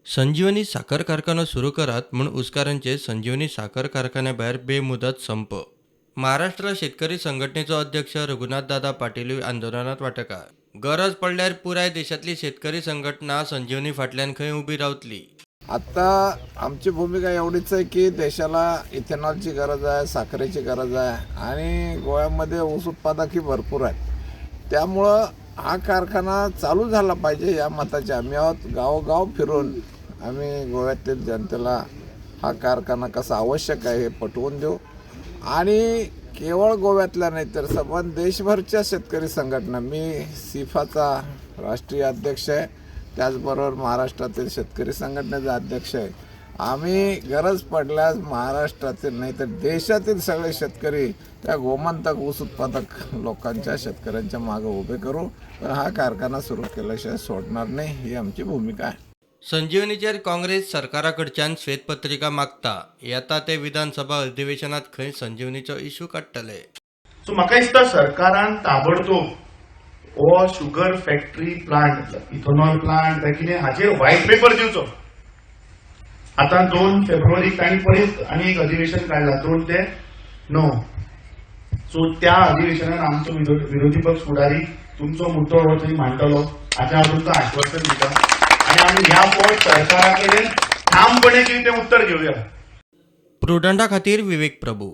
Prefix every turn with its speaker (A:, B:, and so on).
A: संजीवनी साखर कारखाना सुरू करात म्हणून उसकारांचे संजीवनी साखर कारखान्याबाहेर बेमुदत संप. महाराष्ट्र शेतकरी संघटनेचो अध्यक्ष रघुनाथदादा पाटील आंदोलनात वांटेकार. गरज पडल्यार पुराय देशातली शेतकरी संघटना संजीवनी फाटल्यान खंय उभी रावतली.
B: आता आमची भूमिका एवढीच आहे की देशाला इथेनॉलची गरज आहे, साखरेची गरज आहे आणि गोव्यामध्ये ऊस उत्पादकही भरपूर आहेत. त्यामुळं हा कारखाना चालू झाला पाहिजे या मताचे आम्ही आहोत. गावोगाव फिरून आम्ही गोव्यातील जनतेला हा कारखाना कसा आवश्यक आहे हे पटवून देऊ आणि केवळ गोव्यातल्या नाही तर संबंध देशभरच्या शेतकरी संघटना, मी सिफाचा राष्ट्रीय अध्यक्ष आहे, त्याचबरोबर महाराष्ट्रातील शेतकरी संघटनेचा अध्यक्ष आहे. आम्ही गरज पडल्यास महाराष्ट्रातील नाही तर देशातील सगळे शेतकरी त्या गोमंतक ऊस उत्पादक लोकांच्या शेतकऱ्यांच्या मागे उभे करू. पण हा कारखाना सुरू केल्याशिवाय सोडणार नाही ही आमची भूमिका आहे.
A: संजीवनीचेर काँग्रेस सरकाराकडच्यान श्वेतपत्रिका मागता. येता ते विधानसभा अधिवेशनात खंय संजीवनीचो इश्यू काडटले.
C: सो म्हाका दिसता सरकारान ताबडतोब हो sugar factory plant, ethanol plant काय कितें हाचेर व्हाईट पेपर दिवचो. आता 2 फेब्रुवारीक तांणी परत आनी एक अधिवेशन काढला 2 ते 9. सो त्या अधिवेशनात आमचो विरोधी पक्ष फुडारी तुमचो मुद्दो हो थंय मांडटलो हाचें हांव तुमकां आश्वासन दिता आनी आमी ह्या फावट सरकारा कडेन ठामपणे कितें तें उत्तर घेवया.
A: प्रुडंटा खातीर विवेक प्रभू.